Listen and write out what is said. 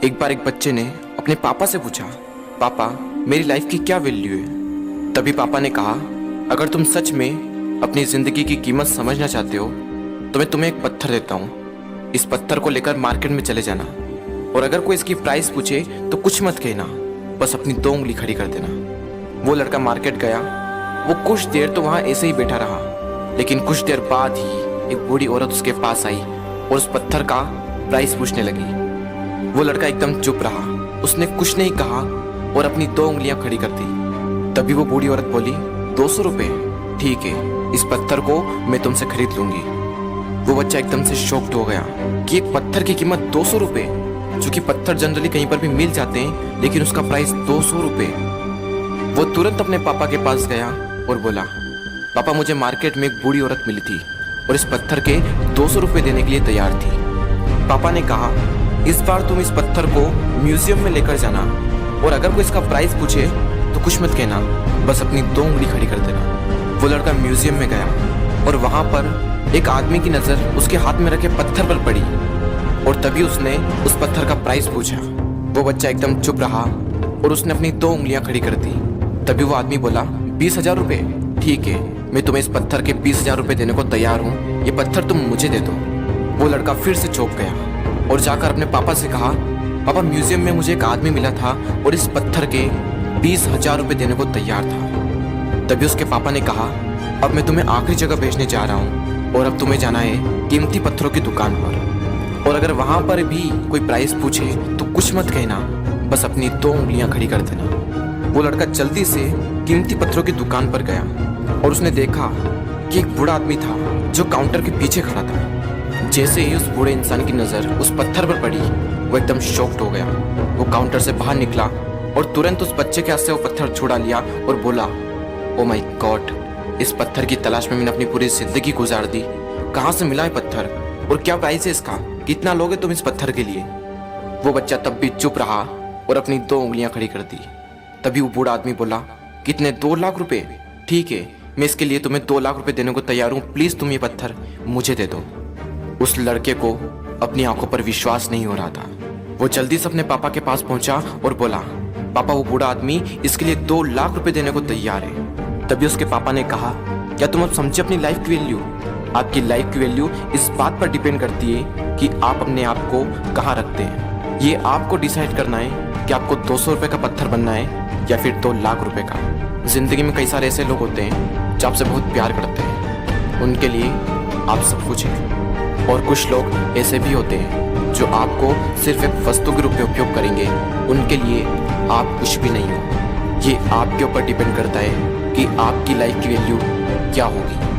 एक बार एक बच्चे ने अपने पापा से पूछा, पापा मेरी लाइफ की क्या वैल्यू है। तभी पापा ने कहा, अगर तुम सच में अपनी जिंदगी की कीमत समझना चाहते हो तो मैं तुम्हें एक पत्थर देता हूँ। इस पत्थर को लेकर मार्केट में चले जाना और अगर कोई इसकी प्राइस पूछे तो कुछ मत कहना, बस अपनी 2 उंगली खड़ी कर देना। वो लड़का मार्केट गया। वो कुछ देर तो वहाँ ऐसे ही बैठा रहा, लेकिन कुछ देर बाद ही एक बूढ़ी औरत उसके पास आई और उस पत्थर का प्राइस पूछने लगी। वो लड़का एकदम चुप रहा, उसने कुछ नहीं कहा और अपनी 2 उंगलियां खड़ी कर दी। तभी वो बूढ़ी औरत बोली, 200 रुपये, ठीक है, इस पत्थर को मैं तुमसे खरीद लूंगी। वो बच्चा एकदम से शॉक्ड हो गया कि एक पत्थर की कीमत 200 रुपये, जो कि पत्थर जनरली कहीं पर भी मिल जाते हैं, लेकिन उसका प्राइस 200 रुपये। वो तुरंत अपने पापा के पास गया और बोला, पापा मुझे मार्केट में एक बूढ़ी औरत मिली थी और इस पत्थर के 200 रुपये देने के लिए तैयार थी। पापा ने कहा, इस बार तुम इस पत्थर को म्यूजियम में लेकर जाना और अगर कोई इसका प्राइस पूछे तो कुछ मत कहना, बस अपनी 2 उंगली खड़ी कर देना। वो लड़का म्यूजियम में गया और वहां पर एक आदमी की नजर उसके हाथ में रखे पत्थर पर पड़ी और तभी उसने उस पत्थर का प्राइस पूछा। वो बच्चा एकदम चुप रहा और उसने अपनी 2 उंगलियां खड़ी कर दी। तभी वो आदमी बोला, 20,000 रुपये, ठीक है, मैं तुम्हें इस पत्थर के 20,000 रुपये देने को तैयार हूँ, ये पत्थर तुम मुझे दे दो। वो लड़का फिर से चौंक गया और जाकर अपने पापा से कहा, पापा म्यूजियम में मुझे एक आदमी मिला था और इस पत्थर के 20,000 रुपये देने को तैयार था। तभी उसके पापा ने कहा, अब मैं तुम्हें आखिरी जगह भेजने जा रहा हूँ और अब तुम्हें जाना है कीमती पत्थरों की दुकान पर और अगर वहाँ पर भी कोई प्राइस पूछे तो कुछ मत कहना, बस अपनी 2 उंगलियां खड़ी कर देना। वो लड़का जल्दी से कीमती पत्थरों की दुकान पर गया और उसने देखा कि एक बूढ़ा आदमी था जो काउंटर के पीछे खड़ा था। जैसे ही उस बूढ़े इंसान की नजर उस पत्थर पर पड़ी, वो एकदम शॉक्ड हो गया। वो काउंटर से बाहर निकला और तुरंत उस बच्चे के हाथ से वो पत्थर छुड़ा लिया और बोला, ओ माय गॉड, इस पत्थर की तलाश में मैंने अपनी पूरी जिंदगी गुजार दी। कहाँ से मिला है पत्थर और क्या प्राइस है इसका, कितना लोगे तुम इस पत्थर के लिए। वो बच्चा तब भी चुप रहा और अपनी 2 उंगलियां खड़ी कर दी। तभी वो बूढ़ा आदमी बोला, कितने, 2 लाख रुपए, ठीक है, मैं इसके लिए तुम्हें 2 लाख रुपए देने को तैयार हूँ, प्लीज तुम ये पत्थर मुझे दे दो। उस लड़के को अपनी आंखों पर विश्वास नहीं हो रहा था। वो जल्दी से अपने पापा के पास पहुंचा और बोला, पापा वो बूढ़ा आदमी इसके लिए 2 लाख रुपए देने को तैयार है। तभी उसके पापा ने कहा, क्या तुम अब समझे अपनी लाइफ की वैल्यू? आपकी लाइफ की वैल्यू इस बात पर डिपेंड करती है कि आप अपने आप को कहाँ रखते हैं। ये आपको डिसाइड करना है कि आपको 200 रुपये का पत्थर बनना है या फिर 2 लाख रुपए का। जिंदगी में कई सारे ऐसे लोग होते हैं जो आपसे बहुत प्यार करते हैं, उनके लिए आप सब कुछ हैं, और कुछ लोग ऐसे भी होते हैं जो आपको सिर्फ एक वस्तु के रूप में उपयोग करेंगे, उनके लिए आप कुछ भी नहीं हो। ये आपके ऊपर डिपेंड करता है कि आपकी लाइफ की वैल्यू क्या होगी।